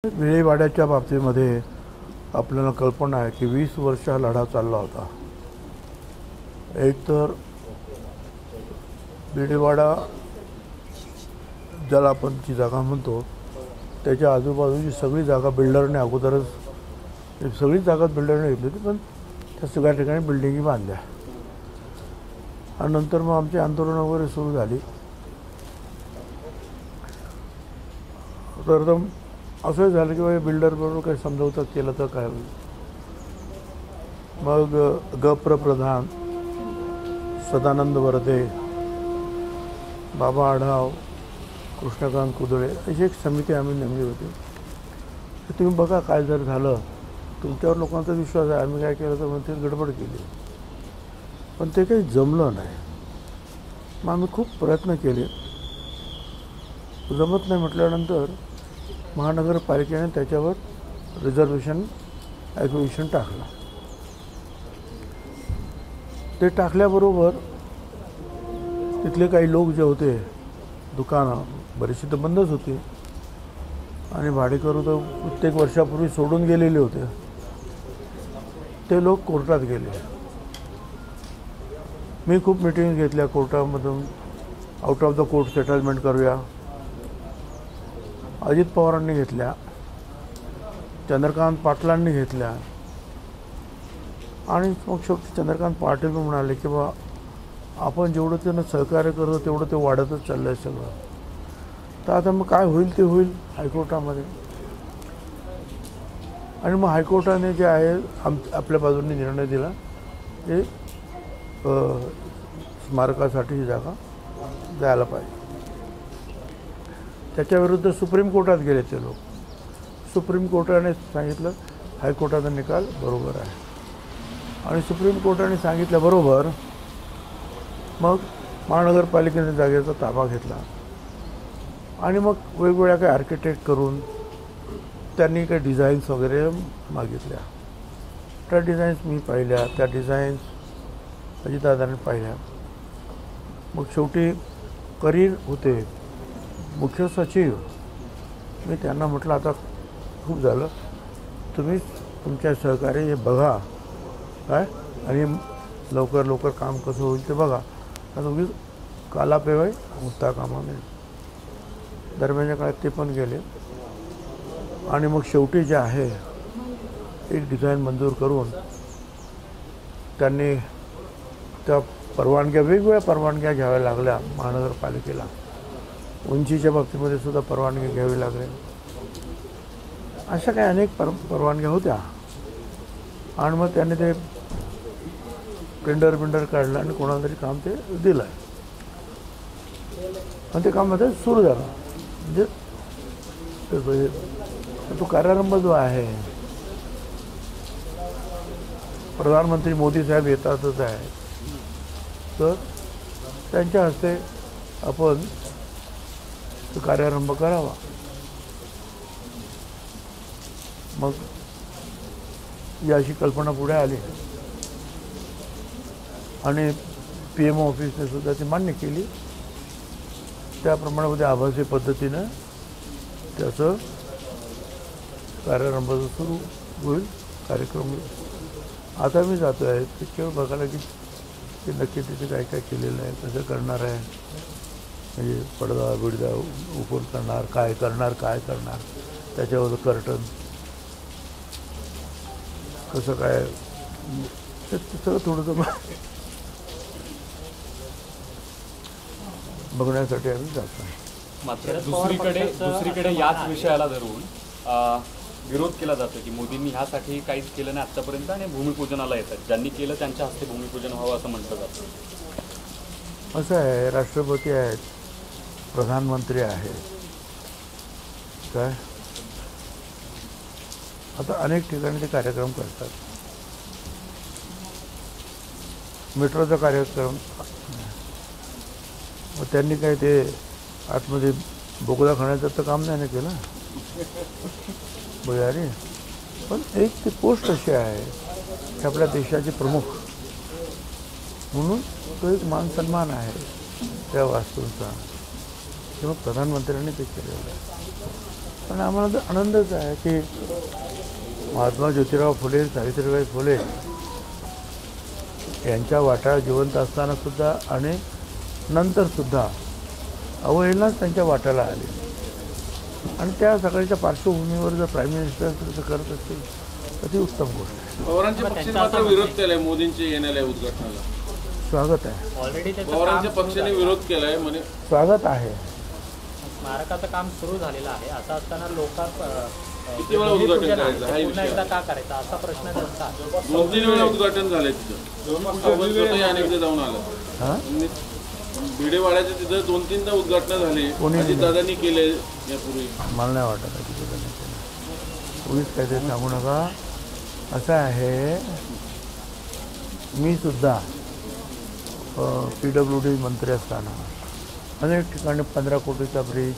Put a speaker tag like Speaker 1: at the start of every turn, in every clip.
Speaker 1: विळेवाड्याच्या बाबतीमध्ये आपल्याला कल्पना आहे की 20 वर्ष हा लढा चालला होता. एक तर विळेवाडा ज्याला आपण जी जागा म्हणतो त्याच्या आजूबाजूची सगळी जागा बिल्डरने अगोदरच सगळी जागा बिल्डरने घेतली होती, पण त्या सगळ्या ठिकाणी बिल्डिंगी बांधल्या आणि नंतर मग आमची आंदोलनं वगैरे सुरू झाली. तर असं झालं की बाबा बिल्डरबरोबर काही समजवतं केलं तर काय होईल. मग गप्र प्रधान, सदानंद वरदे, बाबा आढाव, कृष्णकांत कुदळे अशी एक समिती आम्ही नेमली होती. तुम्ही बघा काय जर झालं, तुमच्यावर लोकांचा विश्वास आहे, आम्ही काय केलं तर म्हणते गडबड केली, पण ते काही जमलं नाही. मग आम्ही खूप प्रयत्न केले, जमत नाही म्हटल्यानंतर महानगरपालिकेने त्याच्यावर रिझर्वेशन ॲग्रिवेशन टाकलं. ते टाकल्याबरोबर तिथले काही लोक जे होते, दुकानं बरीचशी तर बंदच होती आणि भाडेकरू तर प्रत्येक वर्षापूर्वी सोडून गेलेले होते, ते लोक कोर्टात गेले. मी खूप मिटिंग घेतल्या कोर्टामधून, out of the court settlement करूया. अजित पवारांनी घेतल्या, चंद्रकांत पाटलांनी घेतल्या आणि मग शेवटी चंद्रकांत पाटील म्हणाले की बा आपण जेवढं त्यांना सहकार्य करतो तेवढं ते वाढतच चाललं आहे सगळं. तर आता मग काय होईल ते होईल हायकोर्टामध्ये. आणि मग हायकोर्टाने जे आहे आपल्या बाजूने निर्णय दिला ते स्मारकासाठी ही जागा द्यायला पाहिजे. त्याच्याविरुद्ध सुप्रीम कोर्टात गेले ते लोक. सुप्रीम कोर्टाने सांगितलं हायकोर्टाचा निकाल बरोबर आहे आणि सुप्रीम कोर्टाने सांगितल्याबरोबर मग महानगरपालिकेने जागेचा ताबा घेतला आणि मग वेगवेगळ्या काही आर्किटेक्ट करून त्यांनी काही डिझाईन्स वगैरे मागितल्या. त्या डिझाईन्स मी पाहिल्या, त्या डिझाईन्स अजितदादांनी पाहिल्या. मग शेवटी करीर होते मुख्य सचिव, मी त्यांना म्हटलं आता खूप झालं, तुम्ही तुमच्या सहकार्य हे बघा काय आणि लवकर लवकर काम कसं होईल ते बघा. आता तुम्ही कालापेवाय होता कामा नये. दरम्यानच्या काळात ते पण गेले आणि मग शेवटी जे आहे एक डिझाईन मंजूर करून त्यांनी त्या परवानग्या, वेगवेगळ्या परवानग्या घ्याव्या लागल्या महानगरपालिकेला. उंचीच्या बाबतीमध्ये सुद्धा परवानगी घ्यावी लागली. अशा काही अनेक परवानग्या होत्या आणि मग त्याने ते टेंडर काढलं आणि कोणाला तरी काम ते दिलं आणि ते काम आता सुरू झालं. म्हणजे तो कार्यारंभ जो आहे, प्रधानमंत्री मोदी साहेब येतातच आहे, तर त्यांच्या हस्ते आपण तो कार्यारंभ करावा. मग ही अशी कल्पना पुढे आली आणि PM ऑफिसने सुद्धा ती मान्य केली. त्याप्रमाणे आभासी पद्धतीनं त्याचं कार्यारंभ सुरू होईल, कार्यक्रम होईल. आता मी जातो आहे तिथे बघायला की नक्की तिथे काय काय केलेलं आहे, कसं करणार आहे, म्हणजे पडदा बिडदा उपर करणार, काय करणार त्याच्यावर कर्टन कसं काय, ते सगळं थोडंसं बघण्यासाठी आम्ही जातो.
Speaker 2: मात्र दुसरीकडे याच विषयाला धरून विरोध केला जातो की मोदींनी ह्यासाठी काहीच केलं नाही आत्तापर्यंत आणि भूमिपूजनाला येतात, ज्यांनी केलं त्यांच्या हस्ते भूमिपूजन व्हावं असं म्हटलं जातं.
Speaker 1: असं आहे, राष्ट्रपती आहेत, प्रधानमंत्री आहेत, काय आता अनेक ठिकाणी ते कार्यक्रम करतात. मेट्रोचा कार्यक्रम, मग त्यांनी काय ते आतमध्ये बोगदा खाण्याचं तर काम नाही ना केलं बघारे. पण एक ती पोस्ट अशी आहे की आपल्या देशाचे प्रमुख म्हणून तो एक मान सन्मान आहे त्या वास्तूंचा, किंवा प्रधानमंत्र्यांनी ते केलेलं आहे. पण आम्हाला तर आनंदच आहे की महात्मा ज्योतिराव फुले, सावित्रीबाई फुले यांच्या वाटा जिवंत असतानासुद्धा आणि नंतरसुद्धा अवहेलनाच त्यांच्या वाट्याला आली. आणि त्या सगळ्याच्या पार्श्वभूमीवर जर प्राईम मिनिस्टर तसं करत असतील तर ती उत्तम गोष्ट आहे.
Speaker 3: पवारांच्या पक्षाने मात्र विरोध केलाय मोदींच्या येण्याला उद्घाटनाला.
Speaker 1: स्वागत आहे.
Speaker 4: ऑलरेडी त्याचं
Speaker 3: पवारांच्या
Speaker 4: काम
Speaker 3: पक्षाने विरोध केलाय म्हणे.
Speaker 1: स्वागत आहे.
Speaker 4: स्मारकाचं काम सुरू झालेलं आहे. असं असताना
Speaker 3: किती वेळा उद्घाटन करायचं हा
Speaker 4: पुन्हा
Speaker 3: विषय
Speaker 4: एकदा का करायचा असा प्रश्न त्यांचा आहे.
Speaker 3: 2-3 वेळा उद्घाटन झालंय तिथं. स्वतःही अनेकदा जाऊन आलं.
Speaker 1: हां
Speaker 3: भिडेवाड्याच्या तिथं 2-3दा उद्घाटन झाले.
Speaker 1: कोणी
Speaker 3: अजित दादांनी केले यापूर्वी.
Speaker 1: मला नाही वाटत आहे की त्यांनी केलं. उगीच काहीतरी सांगू नका. असं आहे मी सुद्धा PWD मंत्री असताना अनेक ठिकाणी 15 कोटीचा ब्रिज,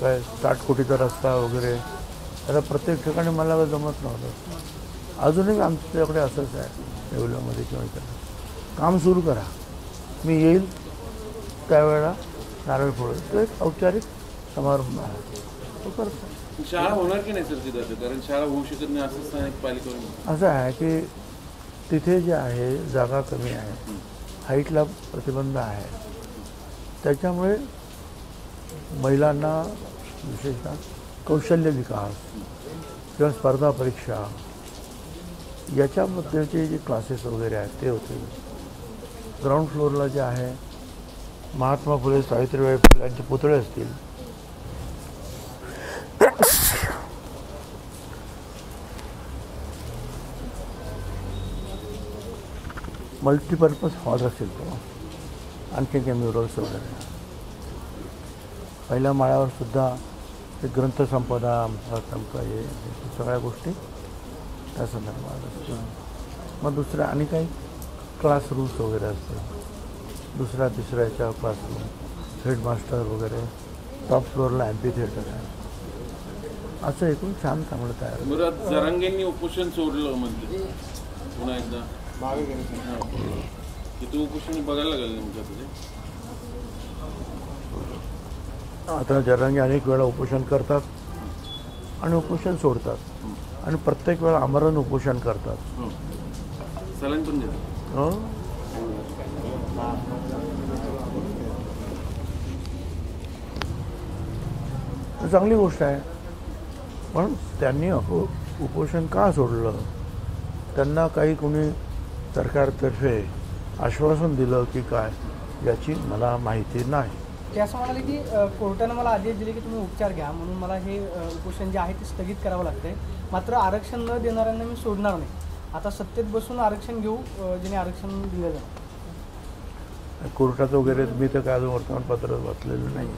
Speaker 1: काय 60 कोटीचा रस्ता वगैरे, आता प्रत्येक ठिकाणी मला काही जमत नव्हतं. अजूनही आमच्याकडे असंच आहे येवल्यामध्ये किंवा इकडे. काम सुरू करा, मी येईल त्यावेळेला नारळ फोडेल. तो एक औपचारिक समारंभ आहे, तो करतो.
Speaker 3: शाळा होणार की नाही सर तिथं? कारण शाळा होऊ शकत नाही असं स्थानिक पालिकेवर.
Speaker 1: असं आहे की तिथे जे आहे जागा कमी आहे, हाईटला प्रतिबंध आहे. त्याच्यामुळे महिलांना विशेषतः कौशल्य विकास किंवा स्पर्धा परीक्षा याच्याबद्दलचे जे क्लासेस वगैरे आहेत ते होते. ग्राउंड फ्लोअरला जे आहे महात्मा फुले, सावित्रीबाई फुले यांचे पुतळे असतील. मल्टीपर्पज हॉल असेल तो, आणखी काही म्युरल्स वगैरे. पहिल्या माळ्यावर सुद्धा ते ग्रंथसंपदा आमचा हे सगळ्या गोष्टी त्या संदर्भात असतात. मग दुसऱ्या आणि काही क्लासरूम्स वगैरे असतात. दुसऱ्या तिसऱ्याच्या क्लासरूम, हेडमास्टर वगैरे. टॉप फ्लोअरला एम्पी थिएटर आहे. असं एकूण छान चांगलं तयार आहे.
Speaker 3: बरं, जरांगेंनी उपोषण सोडलं म्हणते पुन्हा एकदा. किती उपोषण बघायला लागेल नेमक्या.
Speaker 1: आता जरांगे अनेक वेळा उपोषण करतात आणि उपोषण सोडतात आणि प्रत्येक वेळा आमरण उपोषण करतात.
Speaker 3: सलाईन पण देतात.
Speaker 1: हो, चांगली गोष्ट आहे. पण त्यांनी उपोषण का सोडलं? त्यांना काही कोणी सरकारतर्फे आश्वासन दिलं की काय याची मला माहिती नाही.
Speaker 5: ते असं म्हणाले की कोर्टानं मला आदेश दिले की तुम्ही उपचार घ्या म्हणून मला हे उपोषण जे आहे ते स्थगित करावं लागतंय. मात्र आरक्षण न देणाऱ्यांना मी सोडणार नाही. आता सत्तेत बसून आरक्षण घेऊ ज्याने आरक्षण दिलं जाईल.
Speaker 1: कोर्टाचं वगैरे मी तर काय अजून वर्तमानपत्र वाचलेलं नाही.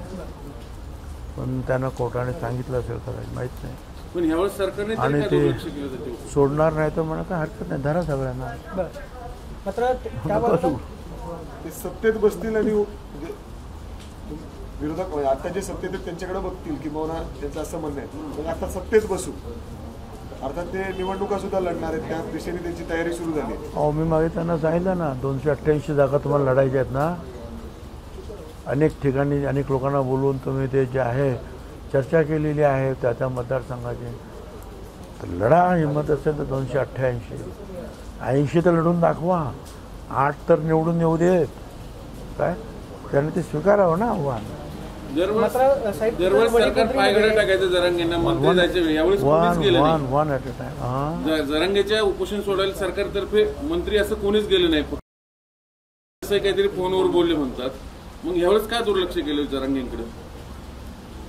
Speaker 1: पण त्यांना कोर्टाने सांगितलं असेल करायला माहीत नाही.
Speaker 3: पण ह्यावेळेस सरकारने
Speaker 1: आणि ते
Speaker 3: दुर्लक्ष केलं त्याच्यावर.
Speaker 1: सोडणार नाही तर मला काय हरकत नाही, धरा सगळ्यांना.
Speaker 5: बरं, मात्र त्याबाबत
Speaker 6: ते सत्तेत बसतील आणि म्हणजे विरोधक आता जे सत्तेत आहेत त्यांच्याकडे बघतील की बाबा त्यांचं असं म्हणणं आहे मग आता सत्तेत बसू. अर्थात ते निवडणुका सुद्धा लढणार आहेत, त्या दिशेने त्यांची तयारी सुरू झाली.
Speaker 1: अहो, मी मागे त्यांना सांगितलं ना 288 जागा तुम्हाला लढायच्या आहेत ना. अनेक ठिकाणी अनेक लोकांना बोलवून तुम्ही ते जे आहे चर्चा केलेली आहे त्या मतदारसंघाची. तर लढा, हिंमत असेल तर 288, 80 तर लढून दाखवा. 8 तर निवडून येऊ देत. काय त्याने ते स्वीकारावं ना आव्हान.
Speaker 5: मात्र साहेब
Speaker 3: दरवेळेस सरकार पायघड्या टाकायचं जरांगेंना मंत्री जायचे. यावेळेस कोणीच गेलं नाही.
Speaker 1: One at a time.
Speaker 3: जरांगेच्या उपोषण सोडायला सरकारतर्फे मंत्री असं कोणीच गेलं नाही. असं काहीतरी फोनवर बोलले म्हणतात. मग यावेळेस काय दुर्लक्ष केलं जरांगेंकडे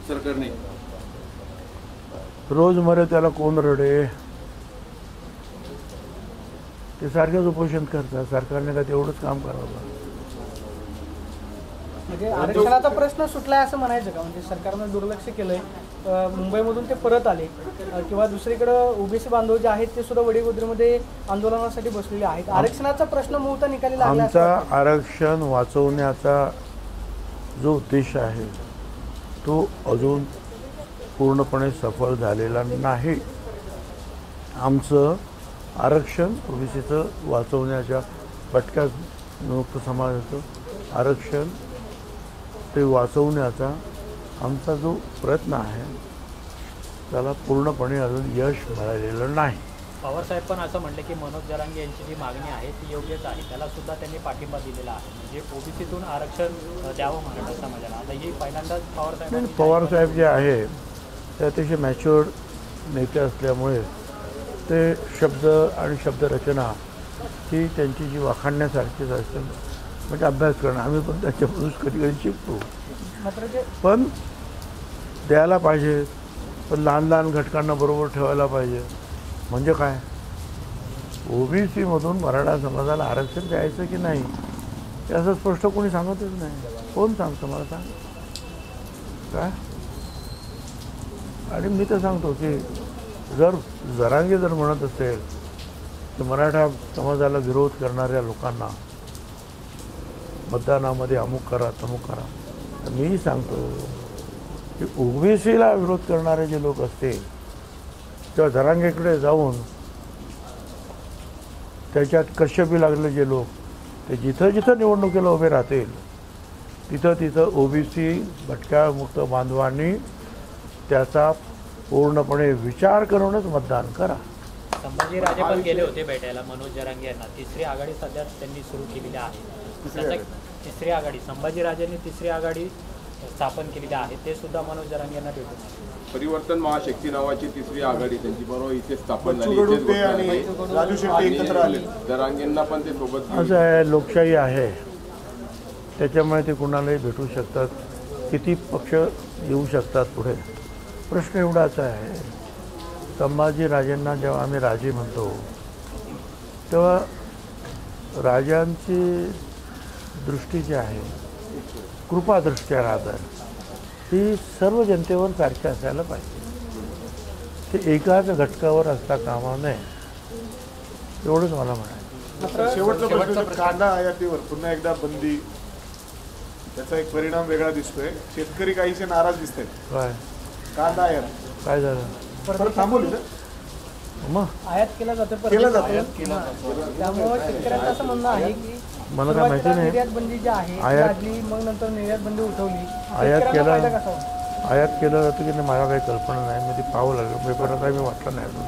Speaker 3: सरकारने?
Speaker 1: रोज मरे त्याला कोण रडे. ते सारखेच उपोषण करतात. सरकारने का तेवढंच काम करावं.
Speaker 5: म्हणजे आरक्षणाचा प्रश्न सुटलाय असं म्हणायचं का? म्हणजे सरकारनं दुर्लक्ष केलंय. मुंबईमधून ते परत आले किंवा दुसरीकडं ओबीसी बांधव जे आहेत ते सुद्धा वडीगोद्रीमध्ये आंदोलनासाठी बसलेले आहेत. आरक्षणाचा प्रश्न मुहूर्त निकाली लागला.
Speaker 1: आमचा आरक्षण वाचवण्याचा जो उद्देश आहे तो अजून पूर्णपणे सफल झालेला नाही. आमचं आरक्षण ओबीसीचं वाचवण्याच्या भटक्या मुक्त समाजाचं आरक्षण ते वाचवण्याचा आमचा जो प्रयत्न आहे त्याला पूर्णपणे अजून यश मिळालेलं नाही.
Speaker 4: पवारसाहेब पण असं म्हटलं की मनोज जरांगे यांची जी मागणी आहे ती योग्यच आहे, त्याला सुद्धा त्यांनी पाठिंबा दिलेला आहे. म्हणजे ओबीसीतून आरक्षण द्यावं मराठा समाजाला. आता ही पहिल्यांदाच
Speaker 1: नाही, पवारसाहेब जे आहे ते अतिशय मॅच्युअर्ड नेते असल्यामुळे ते शब्द आणि शब्दरचना ही त्यांची जी वाखाणण्यासारखीच असते. म्हणजे अभ्यास करणं आम्ही पण त्याच्यापासून कधी कधी शिकतो.
Speaker 5: मात्र जे
Speaker 1: पण द्यायला पाहिजे, पण लहान लहान घटकांना बरोबर ठेवायला पाहिजे. म्हणजे काय, ओबीसीमधून मराठा समाजाला आरक्षण द्यायचं की नाही हे असं स्पष्ट कोणी सांगतच नाही. कोण सांगतं मला सांग काय? आणि मी तर सांगतो की जर जरांगे जर म्हणत असेल तर मराठा समाजाला विरोध करणाऱ्या लोकांना मतदानामध्ये अमुक करा तमुक करा, तर मी सांगतो की ओबीसीला विरोध करणारे जे लोक असतील तेव्हा जरांगेकडे जाऊन त्याच्यात कश्यपी लागले जे लोक ते जिथं जिथं निवडणुकीला उभे राहतील तिथं तिथं ओबीसी भटक्यामुक्त बांधवांनी त्याचा पूर्णपणे विचार करूनच मतदान करा.
Speaker 4: संभाजीराजे पण गेले होते भेटायला मनोज जरांगे यांना. तिसरी आघाडी सध्या त्यांनी सुरू केलेली आहे. तिसरी आघाडी संभाजीराजेंनी तिसरी आघाडी स्थापन केलेली आहे. ते सुद्धा मनोज जरांगे यांना भेटून आले.
Speaker 7: परिवर्तन महाशक्ती नावाची तिसरी आघाडी त्यांची बरोबर इथे स्थापन झाली.
Speaker 6: राजू शेट्टी एकत्र आले.
Speaker 7: जरांगेंना पण ते सोबत
Speaker 1: असं आहे, लोकशाही आहे त्याच्यामुळे ते कुणालाही भेटू शकतात, किती पक्ष येऊ शकतात पुढे. प्रश्न एवढाच आहे, संभाजीराजेंना जेव्हा आम्ही राजे म्हणतो तेव्हा राजांची दृष्टी जी आहे कृपादृष्ट्या राहतात ही सर्व जनतेवर सारखी असायला पाहिजे. ते एकाच घटकावर असता कामा नये एवढंच मला म्हणायचं.
Speaker 6: शेवटचा प्रश्न, कांदा आयातीवर पुन्हा एकदा बंदी, त्याचा एक परिणाम वेगळा दिसतोय. शेतकरी काहीसे नाराज दिसत आहेत.
Speaker 1: काय
Speaker 6: कांदा आयात
Speaker 1: काय झालं
Speaker 6: परत थांबवली ना?
Speaker 1: मग
Speaker 5: आयात केला जातो
Speaker 6: केला जातो.
Speaker 5: त्यामुळे शेतकऱ्यांचं असं म्हणणं आहे की
Speaker 1: मला काय माहिती नाही.
Speaker 5: निर्यात बंदी जी आहे ती लादली, मग नंतर निर्यात बंदी उठवली.
Speaker 1: आयात
Speaker 5: शेतकऱ्यांना
Speaker 1: केला
Speaker 5: फायदा कसा होईल?
Speaker 1: आयात केलं जातं की नाही मला काही कल्पना नाही. मी ती पाहावं लागेल, पेपरला काही मी वाटलं नाही अजून.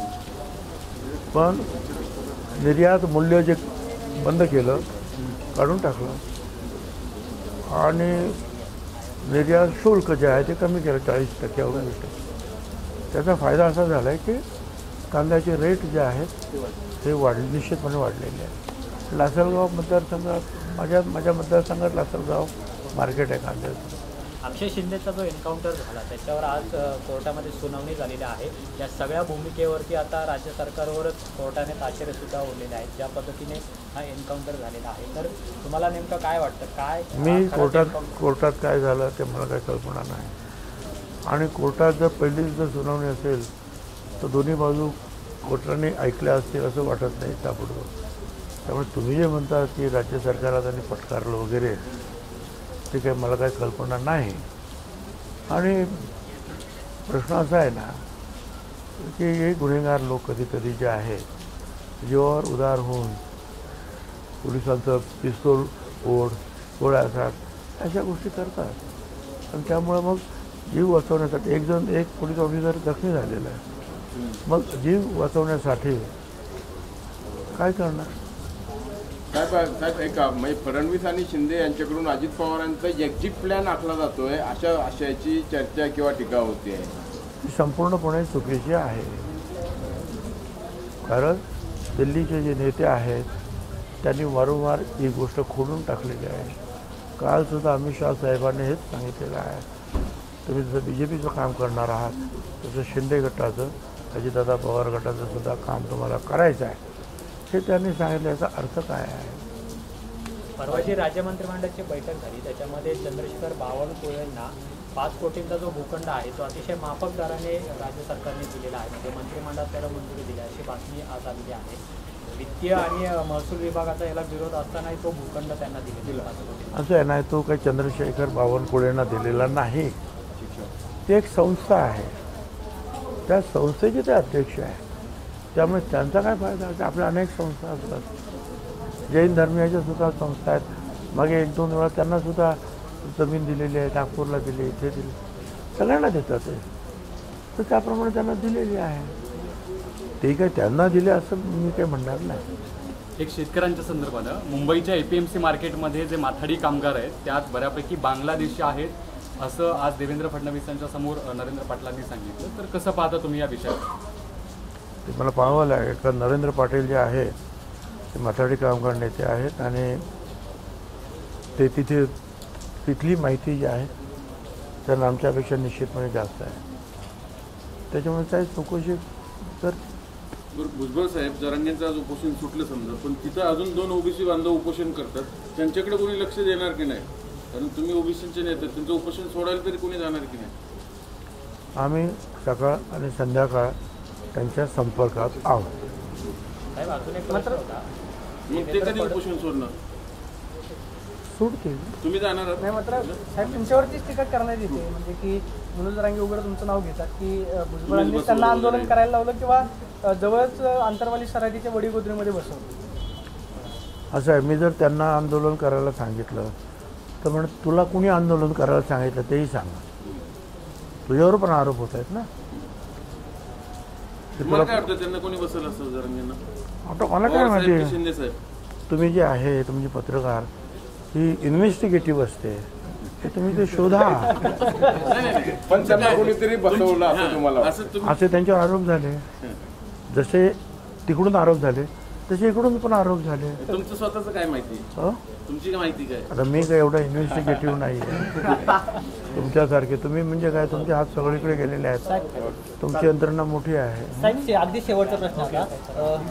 Speaker 1: पण निर्यात मूल्य जे बंद केलं काढून टाकलं आणि निर्यात शुल्क जे आहे ते कमी केलं 40% वगैरे. त्याचा फायदा असा झाला आहे की कांद्याचे रेट जे आहेत ते निश्चितपणे वाढलेले आहेत. लासलगाव मतदारसंघात माझ्या मतदारसंघात लासलगाव मार्केट आहे कांद्याचं.
Speaker 4: अक्षय शिंदेचा जो एन्काउंटर झाला त्याच्यावर आज कोर्टामध्ये सुनावणी झालेली आहे. या सगळ्या भूमिकेवरती आता राज्य सरकारवरच कोर्टाने ताशेरे सुद्धा ओढलेले आहेत. ज्या पद्धतीने हा एन्काउंटर झालेला आहे, तर तुम्हाला नेमकं काय वाटतं? काय
Speaker 1: मी कोर्टात काय झालं ते मला काही कल्पना नाही. आणि कोर्टात जर पहिलीच जर सुनावणी असेल तर दोन्ही बाजू कोर्टाने ऐकल्या असतील असं वाटत नाही त्यापुढं. त्यामुळे तुम्ही जे म्हणता की राज्य सरकारला त्यांनी फटकारलं वगैरे ते काही मला काही कल्पना नाही. आणि प्रश्न असा आहे ना की हे गुन्हेगार लोक कधी कधी जे आहेत जीवावर उदार होऊन पोलिसांचं पिस्तूल ओढ गोळ्या असतात अशा गोष्टी करतात. आणि त्यामुळे मग जीव वाचवण्यासाठी एक पोलीस ऑफिसर जखमी झालेला आहे. मग जीव वाचवण्यासाठी काय करणार?
Speaker 7: साहेब एक म्हणजे फडणवीस आणि शिंदे यांच्याकडून अजित पवारांचा एक्झिट प्लॅन आखला जातोय अशा आशयाची चर्चा किंवा टीका होते.
Speaker 1: ती संपूर्णपणे चुकीची आहे. कारण दिल्लीचे जे नेते आहेत त्यांनी वारंवार ही गोष्ट खोडून टाकलेली आहे. कालसुद्धा अमित शहा साहेबांनी हेच सांगितलेलं आहे, तुम्ही जसं BJPचं काम करणार आहात तसं शिंदे गटाचं अजितदादा पवार गटाचं सुद्धा काम तुम्हाला करायचं आहे हे त्यांनी सांगितलं. याचा अर्थ काय आहे?
Speaker 4: परवा जी राज्य मंत्रिमंडळाची बैठक झाली त्याच्यामध्ये चंद्रशेखर बावनकुळेंना 5 कोटींचा जो भूखंड आहे तो अतिशय माफक दराने राज्य सरकारने दिलेला आहे. म्हणजे मंत्रिमंडळात त्याला मंजुरी दिली अशी बातमी आज आलेली आहे. वित्तीय आणि महसूल विभागाचा याला विरोध असतानाही तो भूखंड त्यांना दिलेला आहे.
Speaker 1: असं आहे नाही, तो काही चंद्रशेखर बावनकुळेंना दिलेला नाही. ती एक संस्था आहे, त्या संस्थेचे ते अध्यक्ष आहे. त्यामुळे त्यांचा काय फायदा? आपल्या अनेक संस्था असतात. जैन धर्मियाच्या सुद्धा संस्था आहेत. मागे 1-2 वेळा त्यांनासुद्धा जमीन दिलेली आहे, नागपूरला दिली, इथे दिली. सगळ्यांना देतात ते, तर त्याप्रमाणे त्यांना दिलेली आहे. ते काय त्यांना दिले असं मी काही म्हणणार नाही.
Speaker 2: एक शेतकऱ्यांच्या संदर्भानं मुंबईच्या APMC मार्केटमध्ये जे माथाडी कामगार आहेत त्यात बऱ्यापैकी बांगलादेशी आहेत असं आज देवेंद्र फडणवीसांच्या समोर नरेंद्र पाटलांनी सांगितलं. तर कसं पाहता तुम्ही या विषयात?
Speaker 1: ते मला पाहावं लागेल, कारण नरेंद्र पाटील जे आहे ते माथाडी कामगार नेते आहेत आणि ते तिथली माहिती जी आहे त्यांना आमच्यापेक्षा निश्चितपणे जास्त आहे. त्याच्यामुळे काही चौकशी तर
Speaker 3: भुजबळ साहेब जरांगेंचं आज उपोषण सुटलं समजा, पण तिथं अजून 2 ओबीसी बांधव उपोषण करतात, त्यांच्याकडे कोणी लक्ष देणार की नाही? कारण तुम्ही ओबीसीचे नेते, त्यांचं उपोषण सोडायला तरी कोणी जाणार की नाही?
Speaker 1: आम्ही सकाळ आणि संध्याकाळ त्यांच्या संपर्कात आहोत.
Speaker 4: साहेब अजून एक प्रश्न होता.
Speaker 3: मग ते कधी उपोषण सोडणार?
Speaker 1: सोडतील.
Speaker 3: तुम्ही जाणार आहात?
Speaker 5: नाही मात्र साहेब तुमच्यावरतीच टीका करण्यात येते, म्हणजे की मनोज जरांगे वगैरे तुमचं नाव घेतात की भुजबळांनी त्यांना आंदोलन करायला लावलं किंवा जवळच आंतरवाली सराटीच्या वडीगोद्रीमध्ये बसवलं.
Speaker 1: असं आहे, मी जर त्यांना आंदोलन करायला सांगितलं तर म्हणत तुला कुणी आंदोलन करायला सांगितलं तेही सांगा. तुझ्यावर पण आरोप होत आहेत ना. ते
Speaker 3: तुम्हाला काय वाटतं त्यांना कोणी बसवलं असतं जरांगेंना?
Speaker 1: आता मला काय
Speaker 3: पवार साहेब की
Speaker 1: माहिती,
Speaker 3: शिंदे साहेब?
Speaker 1: तुम्ही जे आहे तुमचे पत्रकार ही इन्व्हेस्टिगेटिव्ह असते, ते तुम्ही ते शोधा.
Speaker 7: पण त्यांना कोणीतरी बसवलं असं तुम्हाला वाटतं?
Speaker 3: असं तुम्ही
Speaker 1: असे त्यांच्यावर आरोप झाले, जसे तिकडून आरोप झाले तसे इकडून पण आरोप झाले.
Speaker 3: तुमचं स्वतःचं काय माहिती?
Speaker 1: हो?
Speaker 3: तुमची काय माहिती काय?
Speaker 1: आता मी काय एवढा इन्व्हेस्टिगेटिव्ह नाही आहे तुमच्यासारखे. तुम्ही म्हणजे काय, तुमचे हात सगळीकडे गेलेले आहेत, तुमची यंत्रणा मोठी आहे.
Speaker 8: साहेब अगदी शेवटचा प्रश्न होता.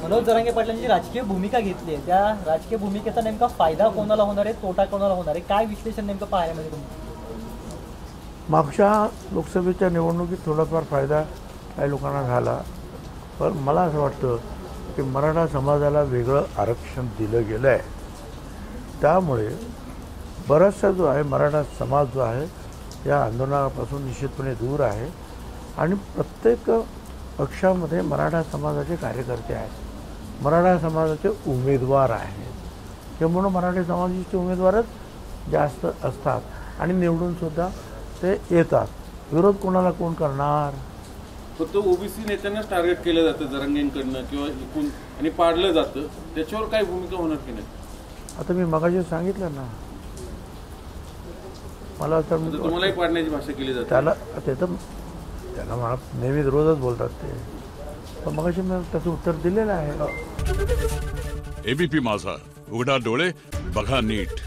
Speaker 8: मनोज जरांगे पाटलांनी जी राजकीय भूमिका घेतली आहे त्या राजकीय भूमिकेचा नेमका फायदा कोणाला होणार आहे, तोटा कोणाला होणार आहे, काय विश्लेषण नेमकं पाहायला मिळेल तुम्ही?
Speaker 1: मागच्या लोकसभेच्या निवडणुकीत थोडाफार फायदा काही लोकांना झाला, पण मला असं वाटतं की मराठा समाजाला वेगळं आरक्षण दिलं गेलं आहे. त्यामुळे बराचसा जो आहे मराठा समाज जो आहे या आंदोलनापासून निश्चितपणे दूर आहे आणि प्रत्येक पक्षामध्ये मराठा समाजाचे कार्यकर्ते आहेत, मराठा समाजाचे उमेदवार आहेत. त्यामुळं मराठी समाजाचे उमेदवारच जास्त असतात आणि निवडूनसुद्धा ते येतात. विरोध कोणाला कोण करणार?
Speaker 3: फक्त ओबीसी नेत्यांनाच टार्गेट केलं जातं जरांगेंकडनं किंवा एकूण आणि पाडलं जातं, त्याच्यावर काय भूमिका होणार की नाही?
Speaker 1: आता मी मगाशी सांगितलं ना, मला तर
Speaker 3: आता तुम्हालाही पाडण्याची भाषा केली जाते.
Speaker 1: त्याला ते तर त्याला मला नेहमी रोजच बोलतात ते, पण मगाशी मी त्याचं उत्तर दिलेलं आहे.
Speaker 9: ABP माझा, उघडा डोळे बघा नीट.